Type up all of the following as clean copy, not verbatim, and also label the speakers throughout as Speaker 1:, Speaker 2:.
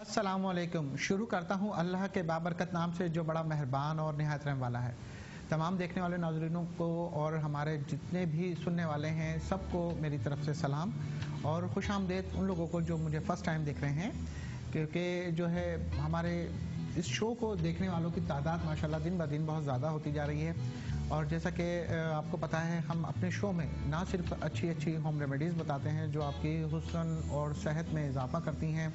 Speaker 1: अस्सलामुअलैकुम। शुरू करता हूँ अल्लाह के बाबरकत नाम से जो बड़ा मेहरबान और निहायत रहम वाला है। तमाम देखने वाले नाज़रीनों को और हमारे जितने भी सुनने वाले हैं सबको मेरी तरफ से सलाम और खुश आमदेद उन लोगों को जो मुझे फ़र्स्ट टाइम देख रहे हैं, क्योंकि जो है हमारे इस शो को देखने वालों की तादाद माशाल्लाह दिन ब दिन बहुत ज़्यादा होती जा रही है। और जैसा कि आपको पता है, हम अपने शो में ना सिर्फ अच्छी अच्छी होम रेमेडीज़ बताते हैं जो आपकी हुस्न और सेहत में इजाफा करती हैं,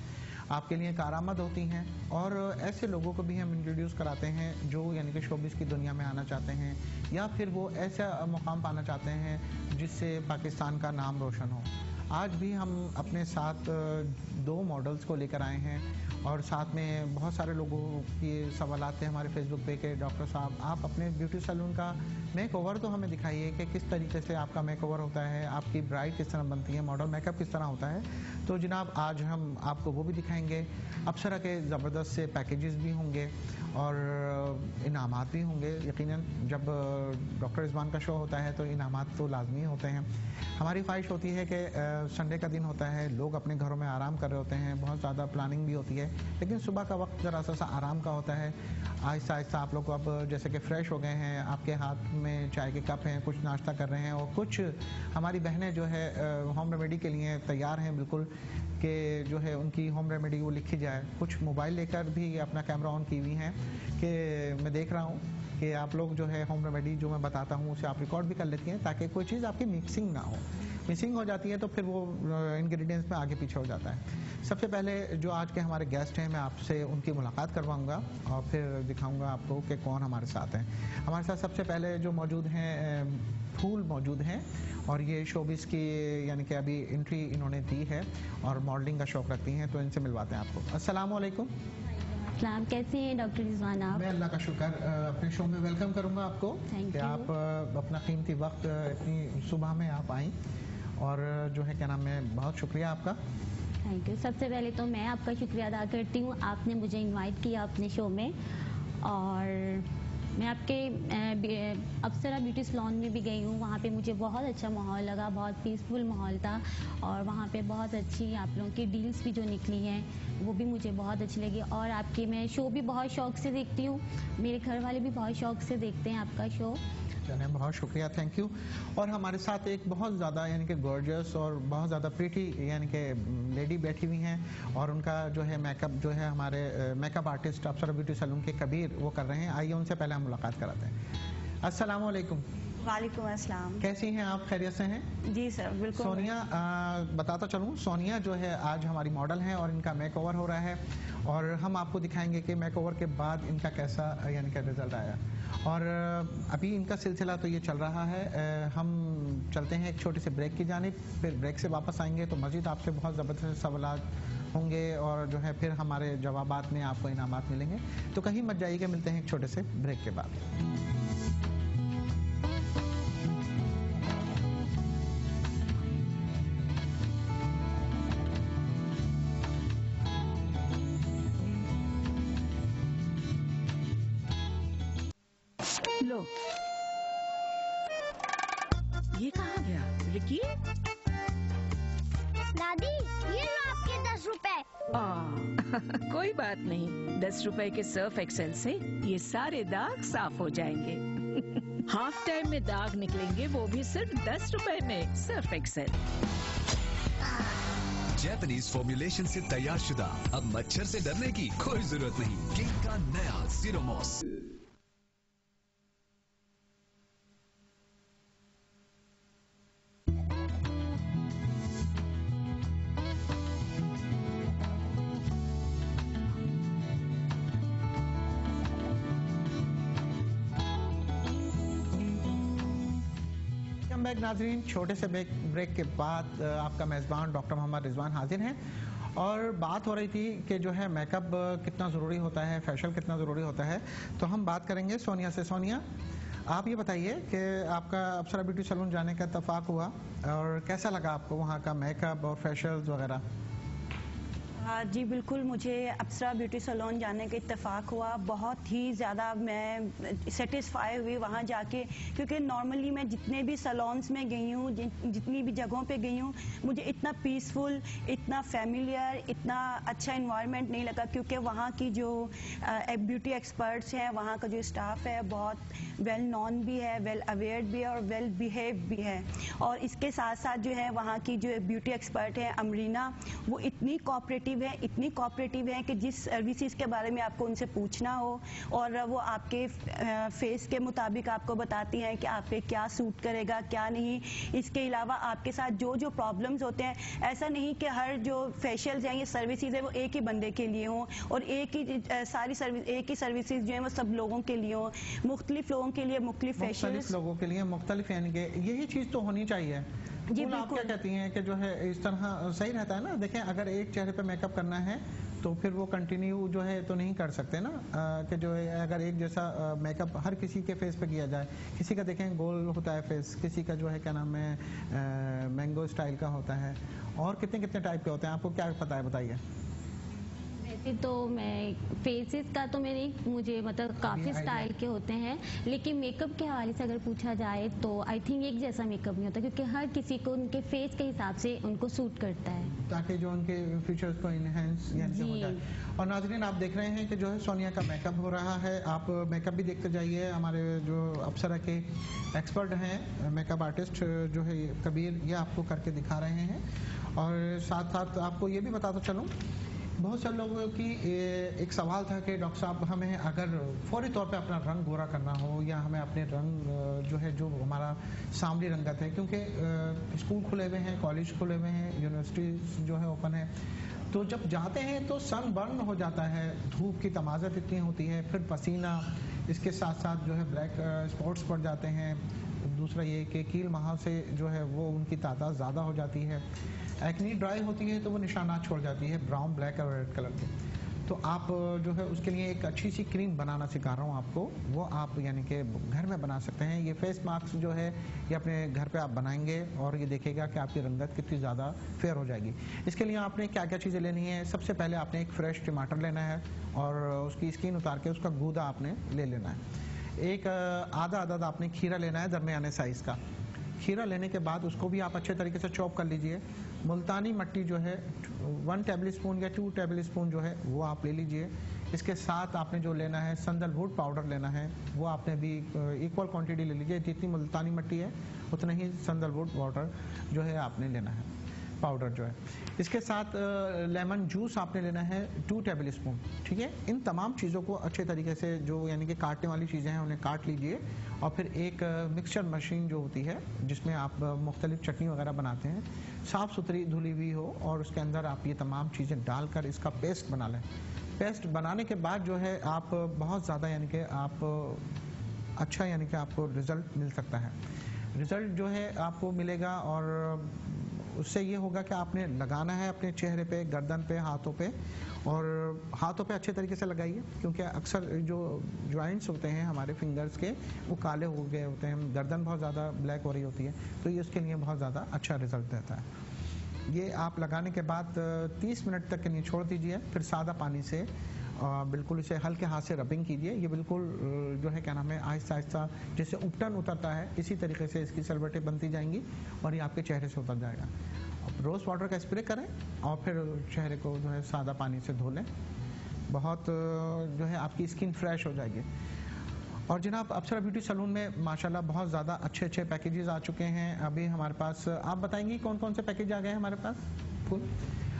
Speaker 1: आपके लिए कारआमद होती हैं, और ऐसे लोगों को भी हम इंट्रोड्यूस कराते हैं जो यानी कि शोबिज़ की दुनिया में आना चाहते हैं या फिर वो ऐसा मुकाम पाना चाहते हैं जिससे पाकिस्तान का नाम रोशन हो। आज भी हम अपने साथ दो मॉडल्स को लेकर आए हैं और साथ में बहुत सारे लोगों की सवालात थे हमारे फेसबुक पे कि डॉक्टर साहब आप अपने ब्यूटी सैलून का मेक ओवर तो हमें दिखाइए कि किस तरीके से आपका मेक ओवर होता है, आपकी ब्राइड किस तरह बनती है, मॉडल मेकअप किस तरह होता है। तो जनाब आज हम आपको वो भी दिखाएंगे। अप्सरा के ज़बरदस्त से पैकेजेस भी होंगे और इनामात भी होंगे। यकीनन जब डॉक्टर रिजवान का शो होता है तो इनामात तो लाजमी होते हैं। हमारी ख्वाहिश होती है कि संडे का दिन होता है, लोग अपने घरों में आराम कर रहे होते हैं, बहुत ज़्यादा प्लानिंग भी होती है, लेकिन सुबह का वक्त ज़रा सा आराम का होता है। आहिस्ता आहिस्ता आप लोग अब जैसे कि फ़्रेश हो गए हैं, आपके हाथ में चाय के कप हैं, कुछ नाश्ता कर रहे हैं और कुछ हमारी बहनें जो है होम रेमेडी के लिए तैयार हैं बिल्कुल कि जो है उनकी होम रेमेडी वो लिखी जाए। कुछ मोबाइल लेकर भी अपना कैमरा ऑन की हुई हैं कि मैं देख रहा हूँ कि आप लोग जो है होम रेमेडी जो मैं बताता हूँ उसे आप रिकॉर्ड भी कर लेती हैं ताकि कोई चीज़ आपकी मिक्सिंग ना हो। मिक्सिंग हो जाती है तो फिर वो इंग्रेडिएंट्स में आगे पीछे हो जाता है। सबसे पहले जो आज के हमारे गेस्ट हैं मैं आपसे उनकी मुलाकात करवाऊंगा और फिर दिखाऊंगा आपको कि कौन हमारे साथ हैं। हमारे साथ सबसे पहले जो मौजूद हैं फूल मौजूद हैं और ये शोबिस की यानी कि अभी एंट्री इन्होंने दी है और मॉडलिंग का शौक रखती हैं, तो इनसे मिलवाते हैं आपको। अस्सलाम वालेकुम।
Speaker 2: सलाम, कैसे हैं डॉक्टर रिजवान आप?
Speaker 1: मैं अल्लाह का शुक्र अपने शो में वेलकम करूंगा आपको कि आप अपना कीमती वक्त इतनी सुबह में आप आई और जो है क्या नाम है, बहुत शुक्रिया आपका।
Speaker 2: Thank you. सबसे पहले तो मैं आपका शुक्रिया अदा करती हूँ, आपने मुझे इनवाइट किया अपने शो में। और मैं आपके अप्सरा ब्यूटी सैलून में भी गई हूँ, वहाँ पे मुझे बहुत अच्छा माहौल लगा, बहुत पीसफुल माहौल था और वहाँ पे बहुत अच्छी आप लोगों की डील्स भी जो निकली हैं वो भी मुझे बहुत अच्छी लगी। और आपके मैं शो भी बहुत शौक से देखती हूँ, मेरे घर वाले भी बहुत शौक से देखते हैं आपका शो।
Speaker 1: चलिए, बहुत शुक्रिया, थैंक यू। और हमारे साथ एक बहुत ज़्यादा यानी कि गॉर्जियस और बहुत ज़्यादा प्रीटी यानी कि लेडी बैठी हुई हैं और उनका जो है मेकअप जो है हमारे मेकअप आर्टिस्ट अप्सरा ब्यूटी सैलून के कबीर वो कर रहे हैं। आइए उनसे पहले हम मुलाकात कराते हैं। अस्सलाम वालेकुम।
Speaker 3: वालेकुम अस्सलाम।
Speaker 1: कैसी हैं आप, खैरियत से हैं?
Speaker 3: जी सर, बिल्कुल।
Speaker 1: सोनिया, बताता चलूँ, सोनिया जो है आज हमारी मॉडल हैं और इनका मेक ओवर हो रहा है और हम आपको दिखाएंगे कि मेक ओवर के बाद इनका कैसा यानी कि रिजल्ट आया। और अभी इनका सिलसिला तो ये चल रहा है। हम चलते हैं एक छोटी सी ब्रेक की जानिब, फिर ब्रेक से वापस आएंगे तो मज़ीद आपसे बहुत ज़बरदस्त सवाल होंगे और जो है फिर हमारे जवाबात में आपको इनामात मिलेंगे। तो कहीं मत जाइएगा, मिलते हैं एक छोटे से ब्रेक के बाद।
Speaker 4: लो, ये कहाँ गया रिकी?
Speaker 5: दादी, ये लो आपके 10 रुपए।
Speaker 4: कोई बात नहीं, 10 रुपए के सर्फ एक्सेल से ये सारे दाग साफ हो जाएंगे। हाफ टाइम में दाग निकलेंगे, वो भी सिर्फ 10 रुपए में। सर्फ एक्सेल
Speaker 6: जापानीज फॉर्मुलेशन से तैयार शुदा, अब मच्छर से डरने की कोई जरूरत नहीं। किंग का नया जीरोमॉस।
Speaker 1: नाज़रीन, छोटे से ब्रेक के बाद आपका मेज़बान डॉक्टर मोहम्मद रिजवान हाजिर हैं और बात हो रही थी कि जो है मेकअप कितना ज़रूरी होता है, फेशियल कितना ज़रूरी होता है। तो हम बात करेंगे सोनिया से। सोनिया, आप ये बताइए कि आपका अप्सरा ब्यूटी सैलून जाने का इत्तेफाक हुआ और कैसा लगा आपको वहाँ का मेकअप और फेशियल्स वगैरह?
Speaker 3: हाँ जी बिल्कुल, मुझे अप्सरा ब्यूटी सैलून जाने का इत्तेफाक हुआ। बहुत ही ज़्यादा मैं सेटिस्फाई हुई वहाँ जाके, क्योंकि नॉर्मली मैं जितने भी सैलून्स में गई हूँ, जितनी भी जगहों पे गई हूँ, मुझे इतना पीसफुल, इतना फेमिलियर, इतना अच्छा इन्वायरमेंट नहीं लगा। क्योंकि वहाँ की जो ब्यूटी एक्सपर्ट्स हैं, वहाँ का जो स्टाफ है, बहुत वेल नॉन भी है, वेल अवेयर भी है और वेल बिहेव भी है। और इसके साथ साथ जो है वहाँ की जो ब्यूटी एक्सपर्ट है अमरीना, वो इतनी इतनी कोऑपरेटिव है कि जिस सर्विसेज के बारे में आपको उनसे पूछना हो और वो आपके फेस के मुताबिक आपको बताती हैं कि आप पे क्या सूट करेगा क्या नहीं। इसके अलावा आपके साथ जो जो प्रॉब्लम्स होते हैं, ऐसा नहीं कि हर जो फेशियल्स हैं, ये सर्विसेज है, वो एक ही बंदे के लिए हों और एक ही सर्विसेज जो है वो सब लोगों के लिए हों। मुख्तलिफ लोगों के लिए मुख्तलिफ फेशियल्स,
Speaker 1: लोगों के लिए मुख्तलिफ, यानी कि यही चीज़ तो होनी चाहिए।
Speaker 3: जी
Speaker 1: आप क्या कहती हैं कि जो है इस तरह सही रहता है ना? देखें, अगर एक चेहरे पे मेकअप करना है तो फिर वो कंटिन्यू जो है तो नहीं कर सकते ना, कि जो है अगर एक जैसा मेकअप हर किसी के फेस पे किया जाए। किसी का देखें गोल होता है फेस, किसी का जो है क्या नाम है मैंगो स्टाइल का होता है, और कितने कितने टाइप के होते हैं, आपको क्या पता है बताइए?
Speaker 2: वैसे तो मैं फेसेस का तो मुझे मतलब काफ़ी स्टाइल के होते हैं, लेकिन मेकअप के हवाले से अगर पूछा जाए तो आई थिंक एक जैसा मेकअप नहीं होता, क्योंकि हर किसी को उनके फेस के हिसाब से उनको सूट करता है,
Speaker 1: ताकि जो उनके फीचर्स को इनहेंस हो जाए। और नाज़रीन, आप देख रहे हैं कि जो है सोनिया का मेकअप हो रहा है। आप मेकअप भी देखते जाइए। हमारे जो अप्सरा के एक्सपर्ट हैं मेकअप आर्टिस्ट जो है कबीर, ये आपको करके दिखा रहे हैं। और साथ साथ आपको ये भी बताता चलूँ, बहुत सारे लोगों की एक सवाल था कि डॉक्टर साहब, हमें अगर फौरी तौर पे अपना रंग गोरा करना हो, या हमें अपने रंग जो है जो हमारा सांवली रंगत है, क्योंकि स्कूल खुले हुए हैं, कॉलेज खुले हुए हैं, यूनिवर्सिटी जो है ओपन है, तो जब जाते हैं तो सन बर्न हो जाता है, धूप की तमाज़त इतनी होती है, फिर पसीना, इसके साथ साथ जो है ब्लैक स्पॉट्स पड़ जाते हैं। दूसरा ये कि कील महा से जो है वो उनकी तादाद ज़्यादा हो जाती है। एक्नी ड्राई होती है तो वो निशानात छोड़ जाती है ब्राउन, ब्लैक और रेड कलर के। तो आप जो है उसके लिए एक अच्छी सी क्रीम बनाना सिखा रहा हूँ आपको, वो आप यानी कि घर में बना सकते हैं। ये फेस मास्क जो है ये अपने घर पे आप बनाएंगे और ये देखेगा कि आपकी रंगत कितनी ज़्यादा फेयर हो जाएगी। इसके लिए आपने क्या क्या चीज़ें लेनी है? सबसे पहले आपने एक फ्रेश टमाटर लेना है और उसकी स्किन उतार के उसका गूदा आपने ले लेना है। एक आधा आपने खीरा लेना है, दरमियाने साइज़ का खीरा। लेने के बाद उसको भी आप अच्छे तरीके से चॉप कर लीजिए। मुल्तानी मट्टी जो है 1 टेबल स्पून या 2 टेबल स्पून जो है वो आप ले लीजिए। इसके साथ आपने जो लेना है सैंडलवुड पाउडर लेना है, वो आपने भी इक्वल क्वांटिटी ले लीजिए। जितनी मुल्तानी मट्टी है उतना ही सैंडलवुड पाउडर जो है आपने लेना है, पाउडर जो है। इसके साथ लेमन जूस आपने लेना है 2 टेबल स्पून, ठीक है। इन तमाम चीज़ों को अच्छे तरीके से, जो यानी कि काटने वाली चीज़ें हैं उन्हें काट लीजिए। और फिर एक मिक्सचर मशीन जो होती है जिसमें आप मुख्तलिफ चटनी वगैरह बनाते हैं, साफ़ सुथरी धुली हुई हो, और उसके अंदर आप ये तमाम चीज़ें डालकर इसका पेस्ट बना लें। पेस्ट बनाने के बाद जो है आप बहुत ज़्यादा यानी कि आप अच्छा यानी कि आपको रिज़ल्ट मिल सकता है। रिज़ल्ट जो है आपको मिलेगा और उससे ये होगा कि आपने लगाना है अपने चेहरे पे, गर्दन पे, हाथों पे। और हाथों पे अच्छे तरीके से लगाइए, क्योंकि अक्सर जो जॉइंट्स होते हैं हमारे फिंगर्स के वो काले हो गए होते हैं, गर्दन बहुत ज़्यादा ब्लैक हो रही होती है, तो ये उसके लिए बहुत ज़्यादा अच्छा रिजल्ट देता है। ये आप लगाने के बाद 30 मिनट तक के लिए छोड़ दीजिए। फिर सादा पानी से बिल्कुल इसे हल्के हाथ से रबिंग कीजिए। ये बिल्कुल जो है क्या नाम है आहिस्ता आहिस्ता जैसे उपटन उतरता है, इसी तरीके से इसकी सलवटें बनती जाएंगी और ये आपके चेहरे से उतर जाएगा। अब रोज़ वाटर का स्प्रे करें और फिर चेहरे को जो है सादा पानी से धो लें। बहुत जो है आपकी स्किन फ्रेश हो जाएगी। और जनाब अप्सरा ब्यूटी सैलून में माशाल्लाह बहुत ज़्यादा अच्छे अच्छे पैकेजेस आ चुके हैं अभी हमारे पास। आप बताएंगी कौन कौन से पैकेज आ गए हैं हमारे पास? फुल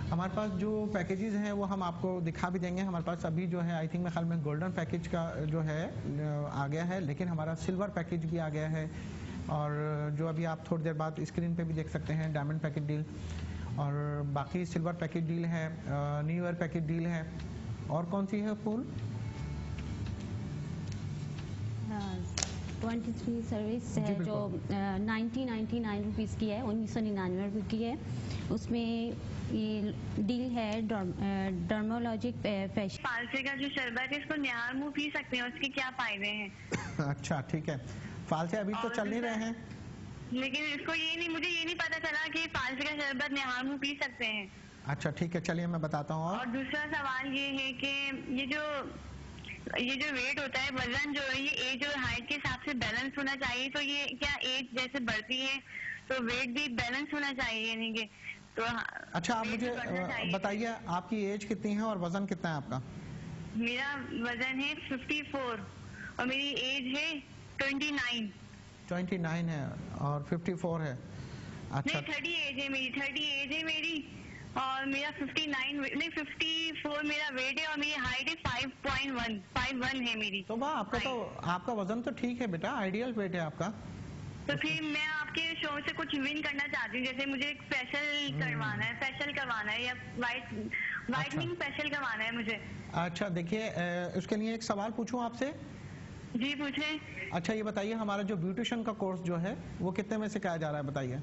Speaker 1: हमारे पास जो पैकेजेस हैं वो हम आपको दिखा भी देंगे। हमारे पास अभी जो है आई थिंक मेरे ख्याल में गोल्डन पैकेज का जो है आ गया है, लेकिन हमारा सिल्वर पैकेज भी आ गया है। और जो अभी आप थोड़ी देर बाद स्क्रीन पे भी देख सकते हैं डायमंड पैकेज डील, और बाकी सिल्वर पैकेज डील है, न्यू ईयर पैकेज डील है। और कौन सी है फुल?
Speaker 2: 23 सर्विस है जो 1999 रुपीज़ की है, 1999 रुपये की है। उसमें ये डील है डर्मोलॉजिक फेशियल।
Speaker 7: फालसे का जो शरबत है इसको निहार मुंह पी सकते हैं, उसके क्या फायदे हैं?
Speaker 1: अच्छा ठीक है, फालसे अभी तो चल नहीं रहे हैं,
Speaker 7: लेकिन इसको मुझे ये नहीं पता चला कि फालसे का शरबत निहार मुंह पी सकते हैं।
Speaker 1: अच्छा ठीक है, चलिए मैं बताता हूँ।
Speaker 7: और दूसरा सवाल ये है कि ये जो वेट होता है, वजन जो है, ये एज और हाइट के हिसाब से बैलेंस होना चाहिए। तो ये क्या एज जैसे बढ़ती है तो वेट भी बैलेंस होना चाहिए, यानी कि तो
Speaker 1: अच्छा आप मुझे बताइए आपकी एज कितनी है और वजन कितना है आपका?
Speaker 7: मेरा वजन है 54 और मेरी एज है 29।
Speaker 1: 29 है और 54 है। अच्छा
Speaker 7: नहीं 30 एज है मेरी, 30 एज है मेरी और मेरा 54 मेरा वेट है और मेरी हाइट है 5.1 है मेरी।
Speaker 1: तो वाह, आपका वजन तो ठीक है बेटा, आइडियल वेट है आपका।
Speaker 7: तो फिर मैं आपके शो से कुछ विन करना चाहती हूँ, जैसे मुझे एक फेशियल करवाना है या वाइटनिंग फेशियल करवाना है मुझे।
Speaker 1: अच्छा देखिए, उसके लिए एक सवाल पूछूं आपसे?
Speaker 7: जी पूछे।
Speaker 1: अच्छा ये बताइए, हमारा जो ब्यूटिशियन का कोर्स जो है वो कितने में सिखाया जा रहा है बताइए?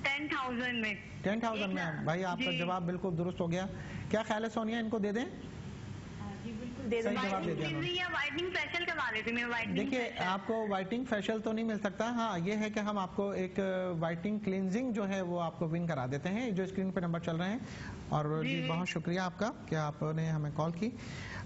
Speaker 7: 10,000 में।
Speaker 1: 10,000 में। भाई आपका जवाब बिल्कुल दुरुस्त हो गया। क्या ख्याल है सोनिया, इनको दे दें?
Speaker 3: दे
Speaker 1: सही जवाब दे दिया।
Speaker 7: या वाइटनिंग फेशियल करवा लेती मैं। वाइटनिंग
Speaker 1: देखिए आपको वाइटनिंग फेशियल तो नहीं मिल सकता, हाँ ये है कि हम आपको एक वाइटनिंग क्लींजिंग जो है वो आपको विन करा देते हैं, जो स्क्रीन पे नंबर चल रहे हैं। और जी बहुत शुक्रिया आपका कि आपने हमें कॉल की।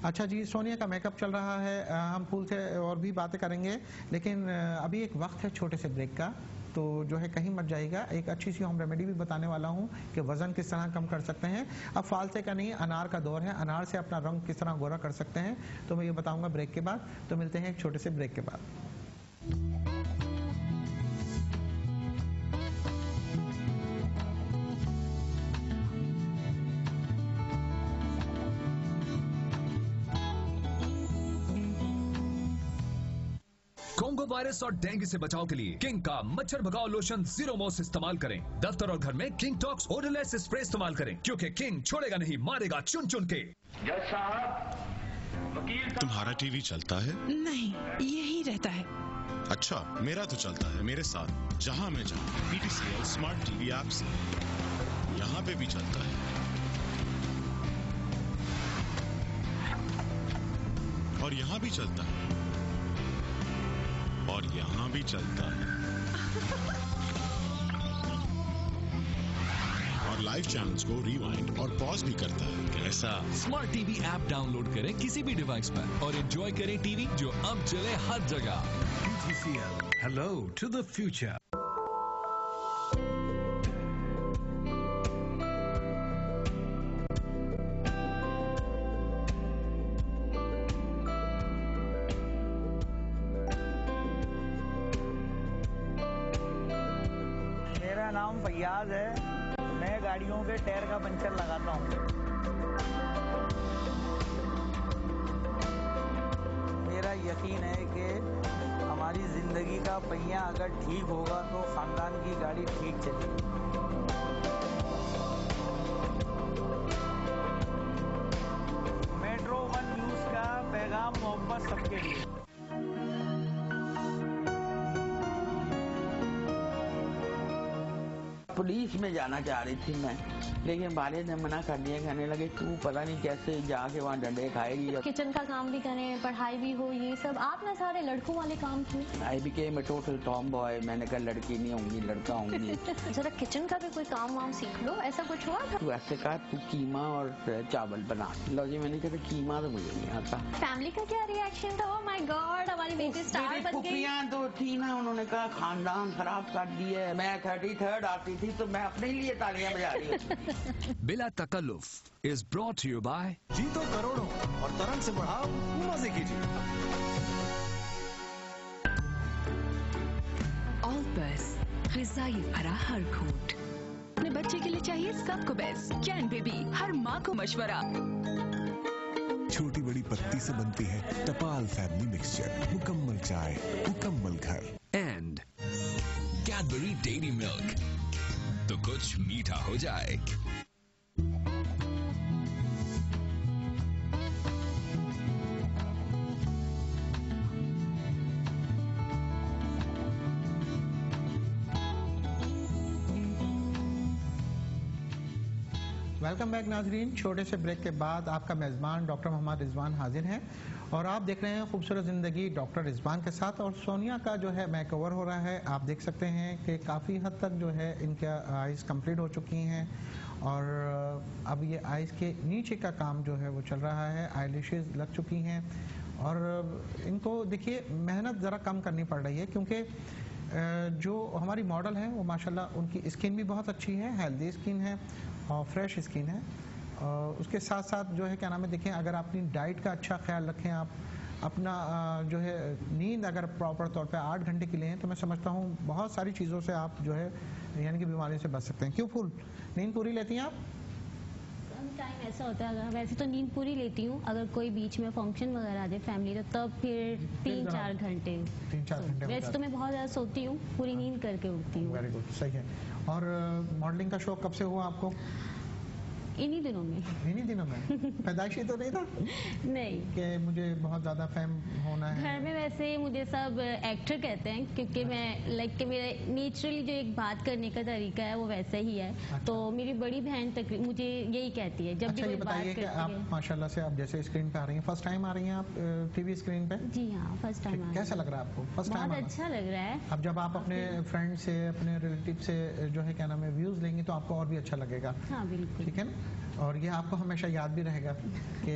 Speaker 1: अच्छा जी, सोनिया का मेकअप चल रहा है, हम फूल से और भी बातें करेंगे, लेकिन अभी एक वक्त है छोटे से ब्रेक का, तो जो है कहीं मत जाइएगा। एक अच्छी सी होम रेमेडी भी बताने वाला हूँ कि वजन किस तरह कम कर सकते हैं। अब फालसे का नहीं, अनार का दौर है, अनार से अपना रंग किस तरह गोरा कर सकते हैं, तो मैं ये बताऊंगा ब्रेक के बाद। तो मिलते हैं एक छोटे से ब्रेक के बाद।
Speaker 6: कोंगो वायरस और डेंगू से बचाव के लिए किंग का मच्छर भगाओ लोशन जीरो मॉस इस्तेमाल करें। दफ्तर और घर में किंग टॉक्स ओडरलेस स्प्रे इस्तेमाल करें, क्योंकि किंग छोड़ेगा नहीं, मारेगा चुन चुन के।
Speaker 8: जज साहब,
Speaker 9: तुम्हारा टीवी चलता है?
Speaker 4: नहीं, यही रहता है।
Speaker 9: अच्छा, मेरा तो चलता है मेरे साथ, जहाँ मैं जाऊँ। PTCL स्मार्ट टीवी ऐप से यहाँ पे भी चलता है और यहाँ भी चलता है और यहाँ भी चलता है और लाइव चैनल्स को रिवाइंड और पॉज भी करता है। कैसा?
Speaker 6: स्मार्ट टीवी ऐप डाउनलोड करें किसी भी डिवाइस पर और एंजॉय करें टीवी जो अब चले हर जगह। PTCL, hello to the future.
Speaker 10: मेरा नाम फैयाज है, मैं गाड़ियों के टायर का पंचर लगाता हूँ। मेरा यकीन है कि हमारी जिंदगी का पहिया अगर ठीक होगा तो खानदान की गाड़ी ठीक चलेगी। मेट्रो वन न्यूज का पैगाम मोहब्बत सबके लिए। पुलिस में जाना चाह रही थी मैं, लेकिन वालिद ने मना कर दिया, कहने लगे तू पता नहीं कैसे जाके वहाँ डंडे खाएगी।
Speaker 2: किचन का काम भी करें, पढ़ाई भी हो, ये सब आप ना सारे लड़कों वाले काम किए।
Speaker 10: I became a total Tom boy. मैंने कहा लड़की नहीं होंगी, लड़का होंगी।
Speaker 2: जरा किचन का भी कोई काम वाम सीख लो, ऐसा कुछ हुआ था?
Speaker 10: तू ऐसे कहा तू कीमा और चावल बना। लो जी, मैंने कहा कीमा तो मुझे नहीं आता।
Speaker 2: फैमिली का क्या रिएक्शन था? ओह माय गॉड, हमारी बेटी स्टार बन गई।
Speaker 10: तो थी ना, उन्होंने कहा खानदान खराब कर दिए। मैं 33rd आती थी तो मैं अपने लिए तालियां बजा रही हूँ।
Speaker 6: Bila Takalluf is brought to you by
Speaker 11: जीतो करोड़ों और तरंग से बढ़ाओ मजे कीजिए।
Speaker 4: ऑलपस ग़िज़ाई भरा हर घूंट। अपने बच्चे के लिए चाहिए सबको बेस्ट। कैन बेबी, हर माँ को मशवरा।
Speaker 12: छोटी बड़ी पत्ती से बनती है टपाल फैमिली मिक्सचर, मुकम्मल चाय, मुकम्मल घर।
Speaker 6: एंड कैडबरी डेयरी मिल्क, तो कुछ मीठा हो जाए।
Speaker 1: वेलकम बैक नाजरीन। छोटे से ब्रेक के बाद आपका मेज़बान डॉक्टर मोहम्मद रिजवान हाजिर हैं और आप देख रहे हैं खूबसूरत ज़िंदगी डॉक्टर रिजवान के साथ। और सोनिया का जो है मेकओवर हो रहा है। आप देख सकते हैं कि काफ़ी हद तक जो है इनका आइज़ कंप्लीट हो चुकी हैं और अब ये आइज़ के नीचे का काम जो है वो चल रहा है। आईलैशेस लग चुकी हैं और इनको देखिए मेहनत ज़रा कम करनी पड़ रही है क्योंकि जो हमारी मॉडल है वो माशाल्लाह उनकी स्किन भी बहुत अच्छी है, हेल्दी स्किन है और फ्रेश स्किन है। उसके साथ साथ जो है क्या नाम है, देखें अगर अपनी डाइट का अच्छा ख्याल रखें, आप अपना जो है नींद अगर प्रॉपर तौर पे 8 घंटे की लें तो मैं समझता हूँ बहुत सारी चीज़ों से आप जो है यानी कि बीमारियों से बच सकते हैं। क्यों फूल, नींद पूरी लेती हैं आप?
Speaker 2: टाइम ऐसा होता है, अगर वैसे तो नींद पूरी लेती हूँ, अगर कोई बीच में फंक्शन वगैरह आ जाए फैमिली तो तब फिर 3-4 घंटे।
Speaker 1: 3-4 घंटे
Speaker 2: वैसे तो मैं बहुत ज़्यादा सोती हूँ, पूरी नींद करके उठती हूँ।
Speaker 1: वेरी गुड, सही है। और मॉडलिंग का शौक कब से हुआ आपको?
Speaker 2: इन्हीं दिनों में।
Speaker 1: इन्हीं दिनों में? पैदाइशी तो नहीं था?
Speaker 2: नहीं
Speaker 1: कि मुझे बहुत ज़्यादा फेम होना है।
Speaker 2: घर में वैसे मुझे सब एक्टर कहते हैं क्योंकि मैं लाइक कि मेरे नेचुरली जो एक बात करने का तरीका है वो वैसा ही है। अच्छा। तो मेरी बड़ी बहन तक मुझे यही कहती है जब
Speaker 1: अच्छा,
Speaker 2: भी
Speaker 1: ये बताइए कि आप माशाल्लाह से आप जैसे स्क्रीन पे आ रही हैं, फर्स्ट टाइम आ रही हैं आप टीवी स्क्रीन पे?
Speaker 2: जी हाँ, फर्स्ट टाइम।
Speaker 1: कैसा लग रहा है आपको फर्स्ट टाइम?
Speaker 2: बहुत अच्छा लग रहा है।
Speaker 1: अब जब आप अपने फ्रेंड से, अपने रिलेटिव से जो है क्या नाम है व्यूज लेंगे तो आपको और भी अच्छा लगेगा।
Speaker 2: हाँ बिल्कुल,
Speaker 1: ठीक है ना। और ये आपको हमेशा याद भी रहेगा कि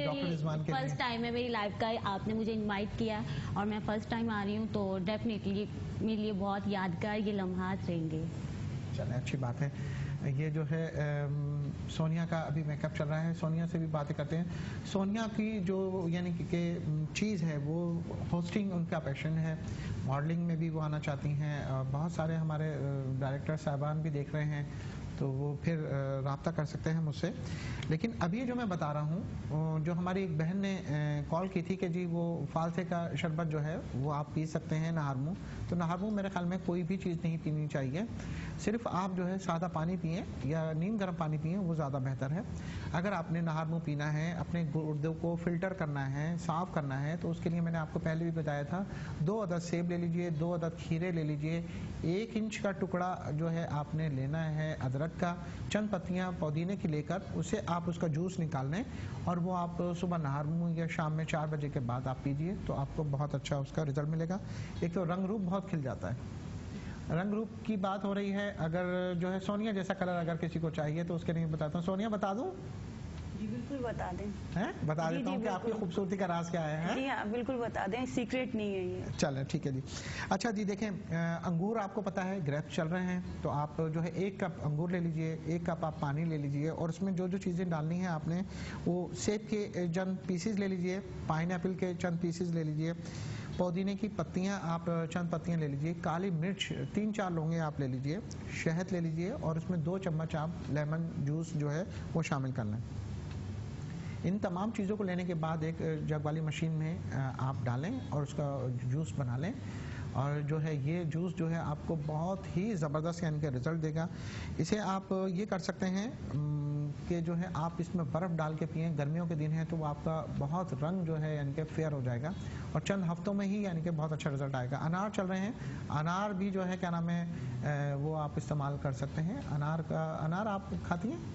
Speaker 1: डॉक्टर रिजवान के
Speaker 2: फर्स्ट टाइम है मेरी लाइफ का, आपने मुझे इनवाइट किया और मैं फर्स्ट टाइम आ रही हूँ तो डेफिनेटली मेरे लिए बहुत यादगार ये लम्हात रहेंगे।
Speaker 1: चलें, अच्छी बात है। ये जो है सोनिया का अभी मेकअप चल रहा है, सोनिया से भी बातें करते हैं। सोनिया की जो यानी कि चीज़ है वो होस्टिंग उनका पैशन है, मॉडलिंग में भी वो आना चाहती हैं। बहुत सारे हमारे डायरेक्टर साहबान भी देख रहे हैं तो वो फिर राब्ता कर सकते हैं मुझसे। लेकिन अभी जो मैं बता रहा हूँ, जो हमारी एक बहन ने कॉल की थी कि जी वो फालसे का शरबत जो है वो आप पी सकते हैं नहर मुँह। तो नहर मुँह मेरे ख्याल में कोई भी चीज़ नहीं पीनी चाहिए, सिर्फ आप जो है सादा पानी पिएं या नीम गर्म पानी पिएं, वो ज़्यादा बेहतर है। अगर आपने नहर मुँह पीना है, अपने गुर्दों को फिल्टर करना है, साफ़ करना है, तो उसके लिए मैंने आपको पहले भी बताया था 2 अदद सेब ले लीजिए, 2 अदद खीरे ले लीजिए, 1 इंच का टुकड़ा जो है आपने लेना है अदरक का, चंद पत्तियां पुदीने की लेकर उसे आप उसका जूस निकाल लें और वो आप सुबह नहर मुँह या शाम में 4 बजे के बाद आप पीजिए तो आपको बहुत अच्छा उसका रिजल्ट मिलेगा। एक तो रंग रूप बहुत खिल जाता है। रंग रूप की बात हो रही है, अगर जो है सोनिया जैसा कलर अगर किसी को चाहिए तो उसके लिए बताता हूँ। सोनिया बता दूं?
Speaker 3: जी बिल्कुल बता दें।
Speaker 1: हैं? बता देता हूँ कि आपकी खूबसूरती का राज क्या है?
Speaker 3: जी हाँ बिल्कुल बता दें, सीक्रेट नहीं है ये।
Speaker 1: चलें ठीक है जी। अच्छा जी, देखें अंगूर आपको पता है ग्रेप्स चल रहे हैं तो आप जो है 1 कप अंगूर ले लीजिए, 1 कप आप पानी ले लीजिए और उसमें जो जो चीज़ें डालनी है आपने वो सेब के चंद पीसेज ले लीजिए, पाइनएप्पल के चंद पीसेज ले लीजिए, पुदीने की पत्तियां आप चंद पत्तियां ले लीजिए, काली मिर्च 3-4 लौंगे आप ले लीजिए, शहद ले लीजिए और उसमें 2 चम्मच आप लेमन जूस जो है वो शामिल कर लें। इन तमाम चीज़ों को लेने के बाद एक जग वाली मशीन में आप डालें और उसका जूस बना लें और जो है ये जूस जो है आपको बहुत ही ज़बरदस्त यानी कि रिज़ल्ट देगा। इसे आप ये कर सकते हैं कि जो है आप इसमें बर्फ़ डाल के पिएं, गर्मियों के दिन है तो आपका बहुत रंग जो है यानी कि फेयर हो जाएगा और चंद हफ्तों में ही यानी कि बहुत अच्छा रिज़ल्ट आएगा। अनार चल रहे हैं, अनार भी जो है क्या नाम है वो आप इस्तेमाल कर सकते हैं। अनार आप खाती हैं?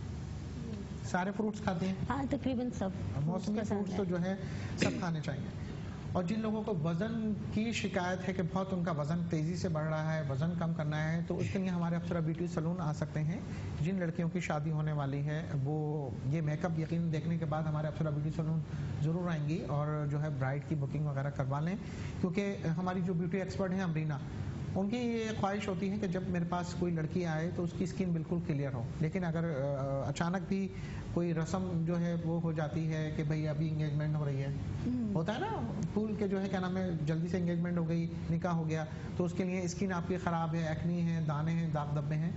Speaker 1: सारे फ्रूट्स खाते हैं?
Speaker 2: हाँ तकरीबन सब।
Speaker 1: मौसमी फ्रूट्स तो जो है सब खाने चाहिए। और जिन लोगों को वज़न की शिकायत है कि बहुत उनका वज़न तेज़ी से बढ़ रहा है, वज़न कम करना है, तो उसके लिए हमारे अप्सरा ब्यूटी सैलून आ सकते हैं। जिन लड़कियों की शादी होने वाली है वो ये मेकअप यकीन देखने के बाद हमारे अप्सरा ब्यूटी सैलून ज़रूर आएंगी और जो है ब्राइड की बुकिंग वगैरह करवा लें, क्योंकि हमारी जो ब्यूटी एक्सपर्ट हैं अमरीना, उनकी ये ख्वाहिश होती है कि जब मेरे पास कोई लड़की आए तो उसकी स्किन बिल्कुल क्लियर हो। लेकिन अगर अचानक भी कोई रस्म जो है वो हो जाती है कि भाई अभी इंगेजमेंट हो रही है, होता है ना, फूल के जो है क्या नाम है जल्दी से इंगेजमेंट हो गई, निकाह हो गया, तो उसके लिए स्किन आपकी ख़राब है, एक्नी है, दाने हैं, दाग धब्बे हैं,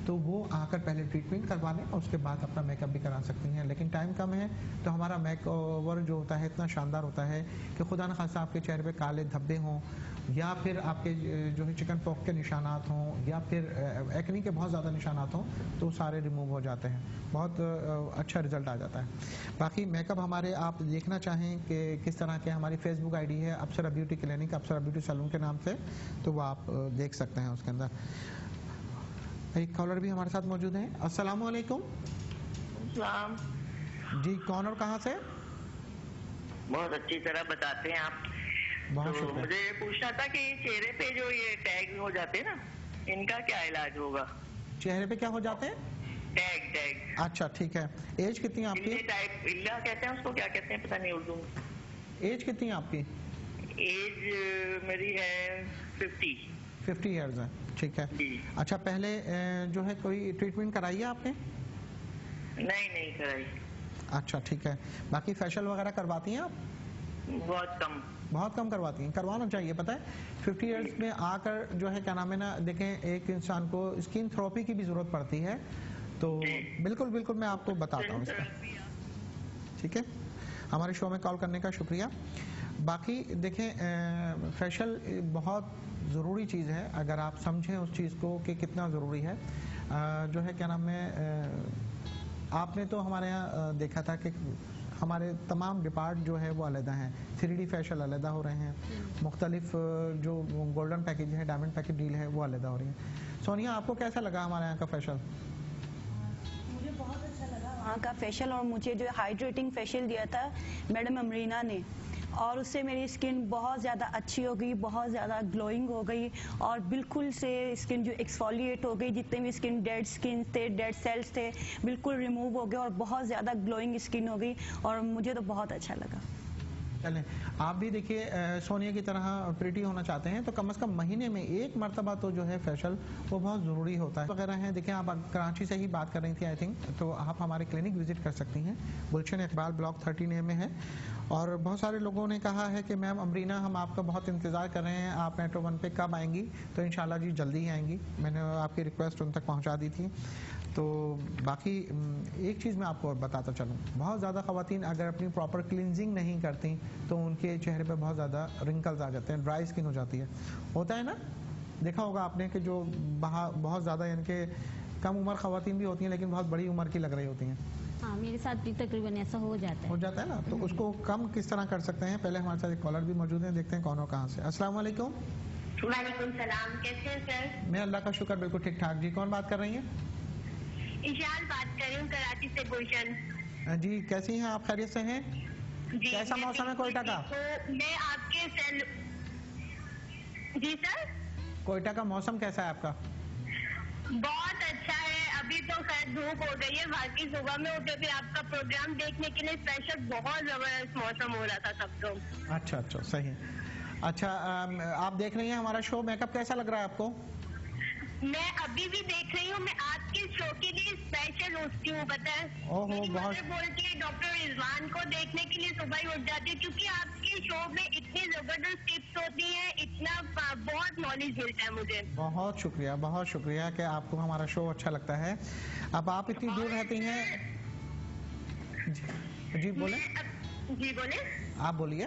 Speaker 1: तो वो आकर पहले ट्रीटमेंट करवा लें और उसके बाद अपना मेकअप भी करा सकती हैं। लेकिन टाइम कम है तो हमारा मेकओवर जो होता है इतना शानदार होता है कि खुदा न खासा आपके चेहरे पे काले धब्बे हों या फिर आपके जो है चिकन पॉक्स के निशानात हों या फिर एक्नी के बहुत ज़्यादा निशानात हों तो सारे रिमूव हो जाते हैं, बहुत अच्छा रिजल्ट आ जाता है। बाकी मेकअप हमारे आप देखना चाहें कि किस तरह के, हमारी फेसबुक आईडी है अप्सरा ब्यूटी क्लिनिक, अप्सरा ब्यूटी सैलून के नाम से, तो वो आप देख सकते हैं। उसके अंदर एक कॉलर भी हमारे साथ मौजूद है। अस्सलाम वालेकुम।
Speaker 8: सलाम।
Speaker 1: जी कौन और कहाँ से?
Speaker 8: बहुत अच्छी तरह बताते हैं आप।
Speaker 1: बहुत
Speaker 8: तो मुझे ये पूछना था कि चेहरे पे जो ये टैग हो जाते हैं ना, इनका क्या इलाज होगा?
Speaker 1: चेहरे पे क्या हो जाते हैं?
Speaker 8: टैग।
Speaker 1: अच्छा ठीक है। एज कितनी है आपकी?
Speaker 8: टाइप इल्ला कहते हैं उसको, क्या कहते हैं पता नहीं उर्दू में।
Speaker 1: एज कितनी है आपकी?
Speaker 8: एज मेरी है 50
Speaker 1: ईयर्स है। ठीक है। अच्छा पहले जो है कोई ट्रीटमेंट कराई है आपने?
Speaker 8: नहीं कराई।
Speaker 1: अच्छा ठीक है। बाकी फेशियल वगैरह करवाती हैं आप? बहुत कम करवाती हैं। करवाना चाहिए, पता है 50 ईयर्स में आकर जो है क्या नाम है ना, देखें एक इंसान को स्किन थेरेपी की भी जरूरत पड़ती है, तो बिल्कुल मैं आपको बताता हूँ इसका। ठीक है, हमारे शो में कॉल करने का शुक्रिया। बाकी देखें फेशियल बहुत ज़रूरी चीज़ है, अगर आप समझें उस चीज़ को कि कितना ज़रूरी है। जो है क्या नाम है, आपने तो हमारे यहाँ देखा था कि हमारे तमाम डिपार्ट जो है वो अलग हैं। 3D फेशियल अलग हो रहे हैं, मुख्तलिफ जो गोल्डन पैकेज है, डायमंड पैकेज डील है वो अलग हो रही है। सोनिया आपको कैसा लगा हमारे यहाँ का फेशियल?
Speaker 3: मुझे बहुत अच्छा लगा वहाँ का फेशियल, और मुझे जो हाइड्रेटिंग फेशियल दिया था मैडम अमरीना ने, और उससे मेरी स्किन बहुत ज़्यादा अच्छी हो गई, बहुत ज़्यादा ग्लोइंग हो गई, और बिल्कुल से स्किन जो एक्सफोलिएट हो गई, जितने भी स्किन डेड थे, डेड सेल्स थे, बिल्कुल रिमूव हो गए और बहुत ज़्यादा ग्लोइंग स्किन हो गई, और मुझे तो बहुत अच्छा लगा।
Speaker 1: चलें, आप भी देखिए सोनिया की तरह प्रिटी होना चाहते हैं तो कम से कम महीने में एक मरतबा तो जो है फेशियल वो बहुत ज़रूरी होता है वगैरह है। देखिए आप कराची से ही बात कर रही थी आई थिंक, तो आप हमारे क्लिनिक विजिट कर सकती हैं, गुलशन इकबाल ब्लॉक 13A में है। और बहुत सारे लोगों ने कहा है कि मैम अमरीना हम आपका बहुत इंतज़ार कर रहे हैं, आप मेट्रो 1 पे कब आएंगी? तो इंशाल्लाह जी जल्दी ही आएंगी, मैंने आपकी रिक्वेस्ट उन तक पहुँचा दी थी। तो बाकी एक चीज़ मैं आपको बताता चलूँ, बहुत ज़्यादा ख़वातीन अगर अपनी प्रॉपर क्लिनजिंग नहीं करती तो उनके चेहरे पे बहुत ज़्यादा रिंकल्स आ जाते हैं, ड्राई स्किन हो जाती है। होता है ना, देखा होगा आपने कि जो बहुत ज़्यादा यानी कि कम उम्र ख़वातीन भी होती हैं लेकिन बहुत बड़ी उम्र की लग रही होती हैं।
Speaker 2: हाँ, मेरे साथ भी तकरीबन ऐसा हो जाता है
Speaker 1: ना। तो उसको कम किस तरह कर सकते हैं? पहले हमारे साथ एक कॉलर भी मौजूद है, देखते हैं कौन हो कहाँ से। अस्सलाम वालेकुम।
Speaker 7: वालेकुम सलाम, कैसे हैं सर?
Speaker 1: मैं अल्लाह का शुक्र बिल्कुल ठीक ठाक। जी कौन बात कर रही हैं?
Speaker 7: इशाल बात कर रही हूँ कराची से। गुलशन
Speaker 1: जी कैसी हैं आप? खैरियत से हैं?
Speaker 7: जी,
Speaker 1: कैसा मौसम है कोयटा का?
Speaker 7: तो मैं आपके जी सर,
Speaker 1: कोयटा का मौसम कैसा है आपका?
Speaker 7: बहुत अच्छा है, अभी तो खैर धूप हो गई है, बाकी सुबह में उठे भी आपका प्रोग्राम देखने के लिए स्पेशल बहुत जबरदस्त मौसम हो रहा था सब तो।
Speaker 1: अच्छा सही। अच्छा आप देख रही हैं हमारा शो, मेकअप कैसा लग रहा है आपको?
Speaker 7: मैं अभी भी देख रही हूँ, मैं आपके शो के लिए स्पेशल उठती हूँ, पता है। मेरी मदर बोलती है डॉक्टर रिजवान को देखने के लिए सुबह ही उठ जाती है, क्योंकि आपके शो में इतनी जबरदस्त टिप्स होती है, इतना बहुत नॉलेज मिलता है मुझे।
Speaker 1: बहुत शुक्रिया कि आपको हमारा शो अच्छा लगता है। अब आप इतनी दूर रहती हैं। जी बोले।
Speaker 7: जी बोले।
Speaker 1: आप बोलिए,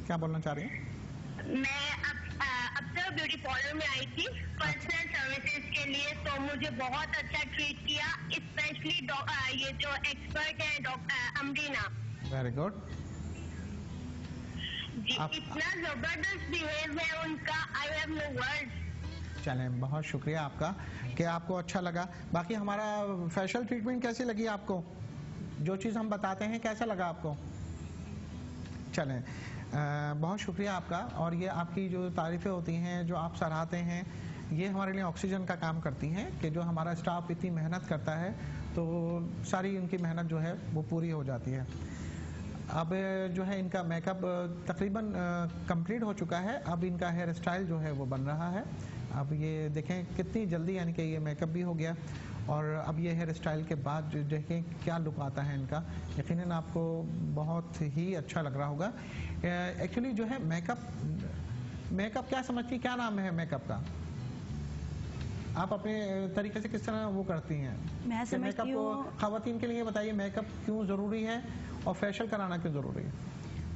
Speaker 1: क्या बोलना चाह रही हैं?
Speaker 7: मैं अप्सरा ब्यूटी पार्लर में आई थी पर्सनल सर्विसेज के लिए, तो मुझे बहुत अच्छा ट्रीट किया, स्पेशली ये जो एक्सपर्ट है डॉक्टर अमरीना।
Speaker 1: वेरी गुड
Speaker 7: जी, इतना जबरदस्त बिहेव है उनका, आई हैव नो वर्ड्स।
Speaker 1: चलें, बहुत शुक्रिया आपका कि आपको अच्छा लगा। बाकी हमारा फेशियल ट्रीटमेंट कैसी लगी आपको? जो चीज़ हम बताते हैं कैसा लगा आपको? चलें, बहुत शुक्रिया आपका। और ये आपकी जो तारीफ़ें होती हैं, जो आप सराहते हैं, ये हमारे लिए ऑक्सीजन का काम करती हैं कि जो हमारा स्टाफ इतनी मेहनत करता है तो सारी उनकी मेहनत जो है वो पूरी हो जाती है। अब जो है इनका मेकअप तकरीबन कंप्लीट हो चुका है, अब इनका हेयर स्टाइल जो है वो बन रहा है। अब ये देखें कितनी जल्दी, यानी कि ये मेकअप भी हो गया और अब ये हेयर स्टाइल के बाद जो देखें क्या लुक आता है इनका, यकीनन आपको बहुत ही अच्छा लग रहा होगा। एक्चुअली जो है मेकअप क्या समझती, क्या नाम है मेकअप का? आप अपने तरीके से किस तरह वो करती हैं?
Speaker 3: मैं समझती हूँ
Speaker 1: खवातीन के लिए बताइए मेकअप क्यों ज़रूरी है और फेशियल कराना क्यों ज़रूरी है?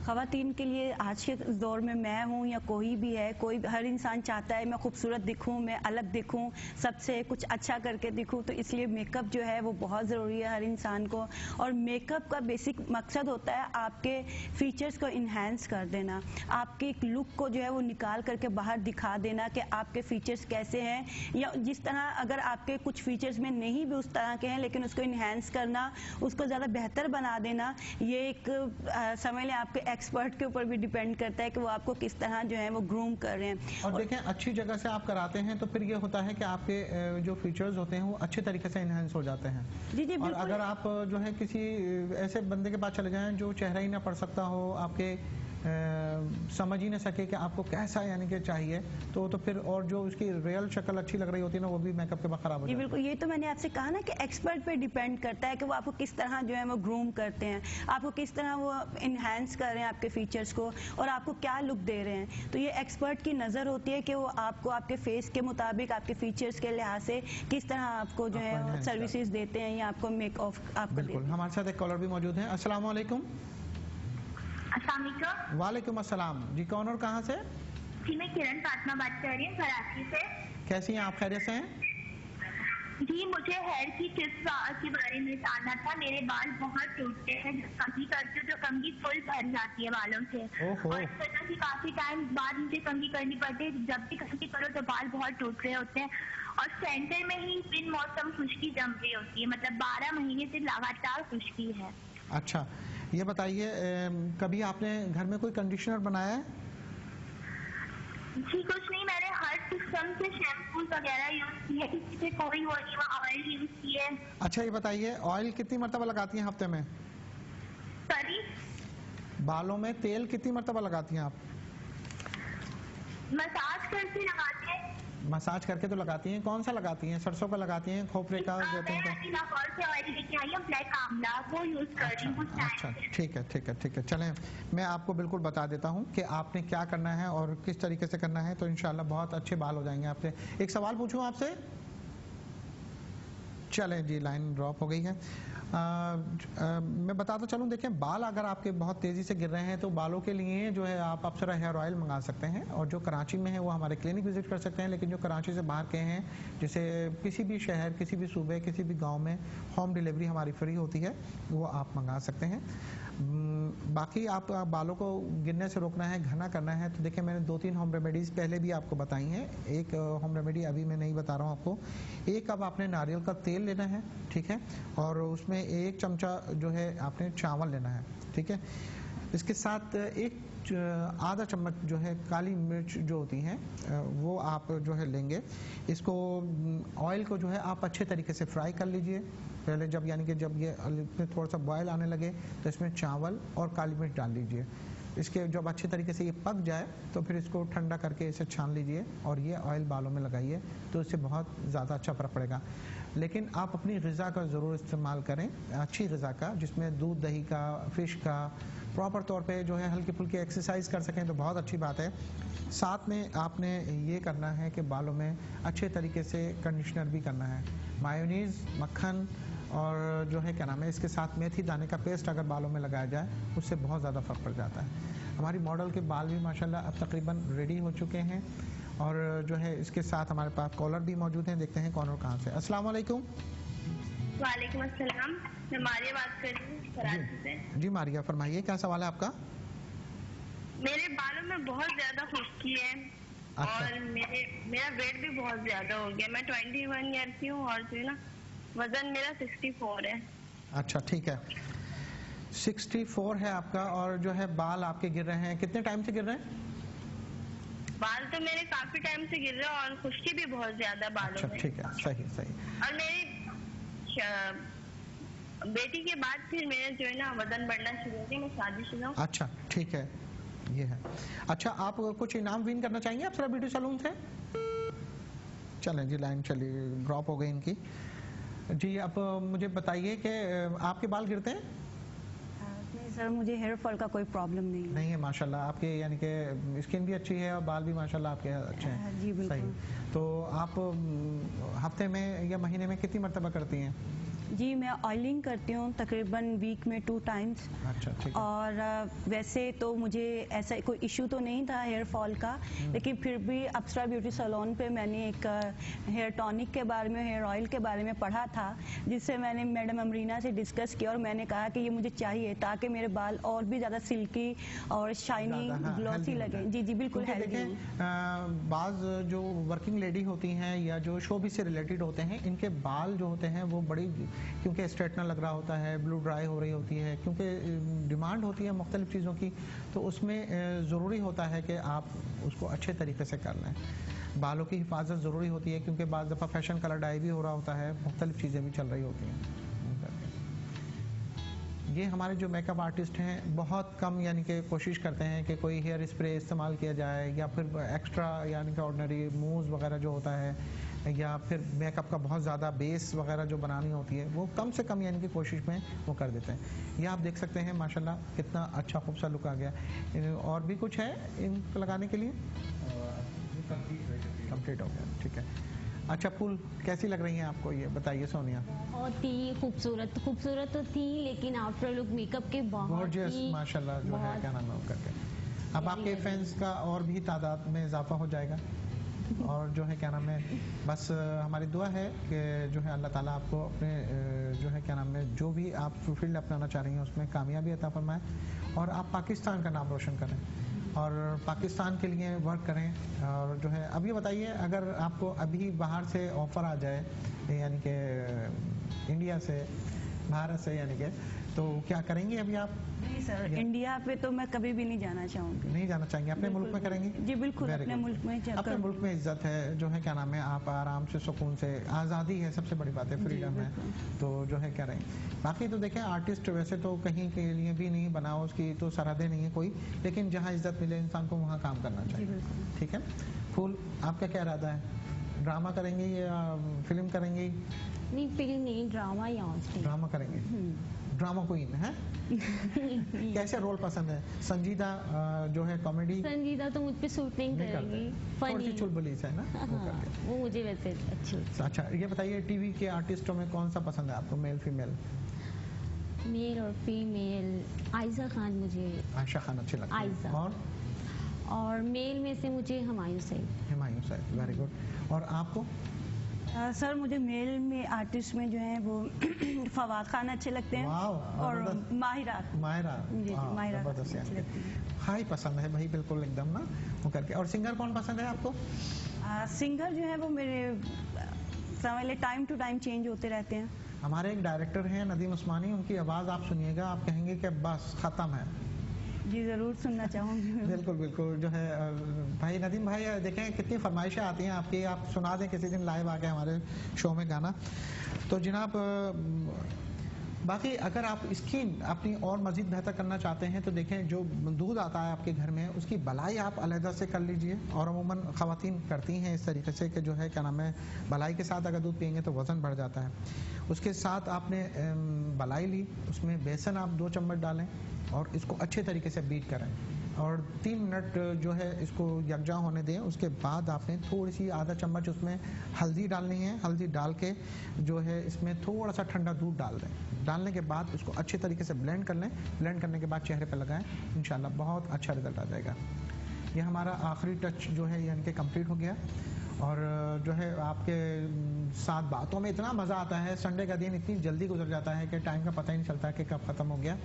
Speaker 3: ख़वातीन के लिए आज के दौर में मैं हूँ या कोई भी है, हर इंसान चाहता है मैं खूबसूरत दिखूँ, मैं अलग दिखूँ, सबसे कुछ अच्छा करके दिखूँ, तो इसलिए मेकअप जो है वो बहुत ज़रूरी है हर इंसान को। और मेकअप का बेसिक मकसद होता है आपके फीचर्स को इन्हेंस कर देना, आपके एक लुक को जो है वो निकाल करके बाहर दिखा देना कि आपके फीचर्स कैसे हैं, या जिस तरह अगर आपके कुछ फीचर्स में नहीं भी उस तरह के हैं लेकिन उसको इन्हेंस करना, उसको ज़्यादा बेहतर बना देना, ये एक समझ लें आपके एक्सपर्ट के ऊपर भी डिपेंड करता है कि वो आपको किस तरह जो है वो ग्रूम कर रहे हैं।
Speaker 1: और देखें अच्छी जगह से आप कराते हैं तो फिर ये होता है कि आपके जो फीचर्स होते हैं वो अच्छे तरीके से इनहेंस हो जाते हैं।
Speaker 3: जी
Speaker 1: और अगर आप जो है किसी ऐसे बंदे के पास चले जाएं जो चेहरा ही ना पढ़ सकता हो, आपके समझ ही ना सके कि आपको कैसा यानी कि चाहिए, तो फिर और जो उसकी रियल शक्ल अच्छी लग रही होती है ना वो भी मेकअप के बाद खराब हो जाती है।
Speaker 3: बिल्कुल, ये तो मैंने आपसे कहा ना कि एक्सपर्ट पे डिपेंड करता है कि वो आपको किस तरह जो है वो ग्रूम करते हैं, आपको किस तरह वो इन्हेंस कर रहे हैं आपके फीचर्स को और आपको क्या लुक दे रहे हैं। तो ये एक्सपर्ट की नज़र होती है कि वो आपको आपके फेस के मुताबिक आपके फीचर्स के लिहाज से किस तरह आपको जो है सर्विसेज देते हैं या आपको मेक ऑफ आपको।
Speaker 1: बिल्कुल, हमारे साथ एक कॉलर भी मौजूद है। अस्सलाम वालेकुम। वालेकुम अस्सलाम जी, कौन और कहाँ से?
Speaker 5: जी मैं किरण फातिमा बात कर रही हूँ कराची से।
Speaker 1: कैसी हैं आप, खैरियत से हैं?
Speaker 5: जी मुझे हेयर की टिप्स के बारे में जानना था। मेरे बाल बहुत टूटते हैं, जब कंघी करती हूँ तो कंघी फुल भर जाती है बालों से, और इस तरह की काफी टाइम बाद मुझे कंघी करनी पड़ती है। जब भी कंघी करो तो बाल बहुत टूट रहे होते हैं, और सेंटर में ही बिन मौसम खुश्की जम रही होती है, मतलब 12 महीने से लगातार खुश्की है।
Speaker 1: अच्छा, ये बताइए कभी आपने घर में कोई कंडीशनर बनाया है?
Speaker 5: जी कुछ नहीं, मैंने हर किस्म के शैम्पू वगैरह यूज किए, किसी से कोई ऑयल यूज किए।
Speaker 1: अच्छा, ये बताइए ऑयल कितनी मरतबा लगाती हैं हफ्ते में?
Speaker 5: सॉरी?
Speaker 1: बालों में तेल कितनी मरतबा लगाती हैं आप?
Speaker 5: मसाज करके लगाते हैं।
Speaker 1: मसाज करके तो लगाती हैं, कौन सा लगाती हैं? सरसों का लगाती हैं, खोपरे का, जैतून का?
Speaker 5: वो यूज कर रही हूं।
Speaker 1: अच्छा ठीक है ठीक है ठीक है, चलें मैं आपको बिल्कुल बता देता हूं कि आपने क्या करना है और किस तरीके से करना है, तो इंशाल्लाह बहुत अच्छे बाल हो जाएंगे आपसे। एक सवाल पूछूं आपसे? चलें जी, लाइन ड्रॉप हो गई है। मैं बताता चलूं, देखें बाल अगर आपके बहुत तेज़ी से गिर रहे हैं तो बालों के लिए जो है आप अप्सरा हेयर ऑयल मंगा सकते हैं, और जो कराची में है वो हमारे क्लिनिक विजिट कर सकते हैं, लेकिन जो कराची से बाहर के हैं, जैसे किसी भी शहर, किसी भी सूबे, किसी भी गांव में होम डिलीवरी हमारी फ्री होती है, वो आप मंगा सकते हैं। बाकी आप बालों को गिरने से रोकना है, घना करना है, तो देखिए मैंने 2-3 होम रेमेडीज़ पहले भी आपको बताई हैं। एक होम रेमेडी अभी मैं नहीं बता रहा हूँ आपको। एक अब आपने नारियल का तेल लेना है, ठीक है, और उसमें 1 चमचा जो है आपने चावल लेना है, ठीक है। इसके साथ एक आधा चम्मच जो है काली मिर्च जो होती हैं वो आप जो है लेंगे। इसको ऑयल को जो है आप अच्छे तरीके से फ्राई कर लीजिए पहले, जब यानी कि जब ये थोड़ा सा बॉयल आने लगे तो इसमें चावल और काली मिर्च डाल दीजिए। इसके जब अच्छे तरीके से ये पक जाए तो फिर इसको ठंडा करके इसे छान लीजिए और ये ऑयल बालों में लगाइए, तो इससे बहुत ज़्यादा अच्छा फ़र्क पड़ेगा। लेकिन आप अपनी ग़िज़ा का ज़रूर इस्तेमाल करें, अच्छी ग़िज़ा का, जिसमें दूध दही का, फ़िश का, प्रॉपर तौर पे जो है हल्की फुल्की एक्सरसाइज कर सकें तो बहुत अच्छी बात है। साथ में आपने ये करना है कि बालों में अच्छे तरीके से कंडीशनर भी करना है। मायोनीज़, मक्खन और जो है क्या नाम है, इसके साथ मेथी दाने का पेस्ट अगर बालों में लगाया जाए उससे बहुत ज़्यादा फ़र्क पड़ जाता है। हमारी मॉडल के बाल भी माशाल्लाह अब तकरीबन रेडी हो चुके हैं, और जो है इसके साथ हमारे पास कॉलर भी मौजूद हैं। देखते हैं कौन और कहाँ से। अस्सलाम वालेकुम।
Speaker 5: वालेकुम अस्सलाम, मैं मारिया बात कर रही हूँ कराची से।
Speaker 1: जी मारिया, फरमाइए क्या सवाल है आपका?
Speaker 5: मेरे बालों में बहुत ज्यादा खुश्की है। अच्छा। और मेरा वेट भी बहुत ज्यादा हो गया। मैं 21 ईयर की हूँ और जो है ना वजन मेरा 64 है। अच्छा
Speaker 1: ठीक है, 64 है आपका, और जो है बाल आपके गिर रहे हैं, कितने टाइम से गिर रहे हैं?
Speaker 5: बाल तो मेरे काफी टाइम से गिर रहे हैं और खुश्की भी बहुत ज्यादा बालों में।
Speaker 1: ठीक है, सही सही।
Speaker 5: और मेरी बेटी के बाद फिर मेरे जो है ना वजन बढ़ना शुरू हो गया, मैं शादीशुदा हूं।
Speaker 1: अच्छा ठीक है, ये है। अच्छा, आप कुछ इनाम विन करना चाहेंगे अप्सरा ब्यूटी सैलून से? चलें जी, लाइन चली ड्रॉप हो गई इनकी। जी आप मुझे बताइए कि आपके बाल गिरते हैं?
Speaker 3: नहीं सर, मुझे हेयर फॉल का कोई प्रॉब्लम नहीं
Speaker 1: है माशाल्लाह। आपके यानी कि स्किन भी अच्छी है और बाल भी माशाल्लाह आपके अच्छे हैं।
Speaker 3: जी बिल्कुल।
Speaker 1: सही। तो आप हफ्ते में या महीने में कितनी मरतबा करती हैं
Speaker 3: जी मैं ऑयलिंग करती हूँ तकरीबन वीक में 2 टाइम्स।
Speaker 1: अच्छा, ठीक है।
Speaker 3: और वैसे तो मुझे ऐसा कोई इशू तो नहीं था हेयर फॉल का, लेकिन फिर भी अप्सरा ब्यूटी सैलून पे मैंने एक हेयर टॉनिक के बारे में, हेयर ऑयल के बारे में पढ़ा था, जिससे मैंने मैडम अमरीना से डिस्कस किया और मैंने कहा कि ये मुझे चाहिए ताकि मेरे बाल और भी ज़्यादा सिल्की और शाइनी ग्लॉसी लगे। जी जी बिल्कुल हेल्दी।
Speaker 1: बाज जो वर्किंग लेडी होती हैं या जो शोबी से रिलेटेड होते हैं, इनके बाल जो होते हैं वो बड़ी, क्योंकि स्ट्रेटनर लग रहा होता है, ब्लू ड्राई हो रही होती है, क्योंकि डिमांड होती है मुख्तलिफ चीज़ों की, तो उसमें ज़रूरी होता है कि आप उसको अच्छे तरीके से कर लें। बालों की हिफाजत ज़रूरी होती है, क्योंकि बाज़ दफ़ा फैशन कलर डाई भी हो रहा होता है, मुख्तलिफ चीज़ें भी चल रही होती हैं। ये हमारे जो मेकअप आर्टिस्ट हैं बहुत कम यानी कि कोशिश करते हैं कि कोई हेयर स्प्रे इस्तेमाल किया जाए या फिर एक्स्ट्रा यानी कि ऑर्डिनरी मूव्स वगैरह जो होता है, या फिर मेकअप का बहुत ज़्यादा बेस वगैरह जो बनानी होती है वो कम से कम यानी कि कोशिश में वो कर देते हैं। ये आप देख सकते हैं माशाल्लाह कितना अच्छा खूबसूरत लुक आ गया। और भी कुछ है इनको लगाने के लिए? कंप्लीट हो गया, ठीक है। अच्छा, फूल कैसी लग रही हैं आपको, ये बताइए सोनिया?
Speaker 2: बहुत ही खूबसूरत तो थी, लेकिन आफ्टर लुक मेकअप के बहुत ही
Speaker 1: माशाल्लाह जो है क्या नाम है करके। अब आपके फैंस का और भी तादाद में इजाफा हो जाएगा और जो है क्या नाम है, बस हमारी दुआ है कि जो है अल्लाह ताला आपको अपने जो है क्या नाम है जो भी आप फील्ड अपनाना चाह रही हैं उसमें कामयाबी अता फरमाए और आप पाकिस्तान का नाम रोशन करें और पाकिस्तान के लिए वर्क करें। और जो है अब ये बताइए, अगर आपको अभी बाहर से ऑफ़र आ जाए यानी कि इंडिया से, भारत से यानी कि, तो क्या करेंगे अभी आप?
Speaker 3: नहीं सर, इंडिया पे तो मैं कभी भी नहीं जाना चाहूँगी।
Speaker 1: नहीं जाना चाहेंगे? अपने मुल्क में करेंगे?
Speaker 3: जी बिल्कुल, अपने मुल्क में।
Speaker 1: अपने मुल्क में इज्जत है, जो है क्या नाम है, आप आराम से सुकून से, आज़ादी है, सबसे बड़ी बात है, फ्रीडम है, तो जो है क्या रहेंगे। बाकी तो देखें आर्टिस्ट वैसे तो कहीं के लिए भी नहीं बना, उसकी तो सरहदें नहीं है कोई, लेकिन जहाँ इज्जत मिले इंसान को वहाँ काम करना चाहिए। ठीक है फूल, आपका क्या इरादा है? ड्रामा करेंगे या फिल्म करेंगे?
Speaker 2: नहीं, फिल्म नहीं, ड्रामा या
Speaker 1: ड्रामा करेंगे। ड्रामा क्वीन है। कैसे रोल पसंद है? संजीदा जो है कॉमेडी?
Speaker 2: संजीदा तो मुझ पे सूट नहीं करेगी,
Speaker 1: फनी चुलबुली है ना।
Speaker 2: हाँ, वो मुझे वैसे अच्छी।
Speaker 1: अच्छा, ये बताइए टीवी के आर्टिस्टों में कौन सा पसंद है आपको, मेल फीमेल?
Speaker 2: मेल और फीमेल आयशा खान, मुझे
Speaker 1: आयशा खान अच्छी लगती है।
Speaker 2: आयशा। और मेल में से मुझे हुमायूं सईद।
Speaker 1: Humayun Saeed, very good. और आपको?
Speaker 3: सर मुझे मेल में आर्टिस्ट में जो है वो फवाद खान अच्छे लगते हैं और माहिरा
Speaker 1: हाई पसंद है भाई, बिल्कुल एकदम ना वो करके। और सिंगर कौन पसंद है आपको?
Speaker 3: सिंगर जो है वो मेरे समझ ले टाइम टू टाइम चेंज होते रहते हैं।
Speaker 1: हमारे एक डायरेक्टर हैं नदीम उस्मानी, उनकी आवाज़ आप सुनिएगा, आप कहेंगे कि बस ख़त्म है।
Speaker 3: जी ज़रूर सुनना चाहूँगी।
Speaker 1: बिल्कुल बिल्कुल, जो है भाई नदीम भाई देखें कितनी फरमाइशें आती हैं आपकी, आप सुना दें किसी दिन लाइव आके हमारे शो में गाना। तो जनाब बाकी अगर आप स्किन अपनी और मज़ीद बेहतर करना चाहते हैं तो देखें जो दूध आता है आपके घर में उसकी बलाई आप अलहदा से कर लीजिए, और अमूमन ख़वातीन करती हैं इस तरीके से कि जो है क्या नाम है, बलाई के साथ अगर दूध पियेंगे तो वज़न बढ़ जाता है। उसके साथ आपने बलाई ली, उसमें बेसन आप 2 चम्मच डालें और इसको अच्छे तरीके से बीट करें और 3 मिनट जो है इसको यकजा होने दें। उसके बाद आपने थोड़ी सी आधा चम्मच उसमें हल्दी डालनी है, हल्दी डाल के जो है इसमें थोड़ा सा ठंडा दूध डाल दें। डालने के बाद उसको अच्छे तरीके से ब्लेंड कर लें। ब्लेंड करने के बाद चेहरे पर लगाएं, इंशाल्लाह बहुत अच्छा रिजल्ट आ जाएगा। ये हमारा आखिरी टच जो है यानी कि कंप्लीट हो गया। और जो है आपके साथ बातों में इतना मज़ा आता है, संडे का दिन इतनी जल्दी गुजर जाता है कि टाइम का पता ही नहीं चलता कि कब ख़त्म हो गया।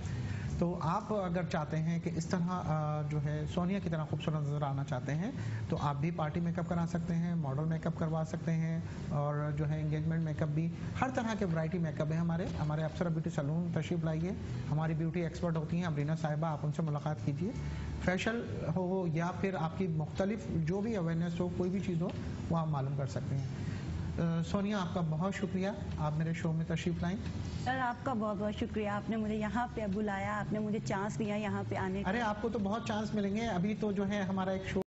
Speaker 1: तो आप अगर चाहते हैं कि इस तरह जो है सोनिया की तरह खूबसूरत नज़र आना चाहते हैं तो आप भी पार्टी मेकअप करा सकते हैं, मॉडल मेकअप करवा सकते हैं और जो है एंगेजमेंट मेकअप भी, हर तरह के वैरायटी मेकअप है हमारे अप्सरा ब्यूटी सैलून तशरीफ लाइए। हमारी ब्यूटी एक्सपर्ट होती हैं अमरीना साहिबा, आप उनसे मुलाकात कीजिए। फेशियल हो या फिर आपकी मुख्तलिफ जो भी अवेयरनेस हो, कोई भी चीज़ हो, वो आप मालूम कर सकते हैं। सोनिया आपका बहुत शुक्रिया, आप मेरे शो में तशरीफ लाएं।
Speaker 3: सर आपका बहुत बहुत शुक्रिया, आपने मुझे यहाँ पे बुलाया, आपने मुझे चांस दिया यहाँ पे आने का।
Speaker 1: अरे आपको तो बहुत चांस मिलेंगे, अभी तो जो है हमारा एक शो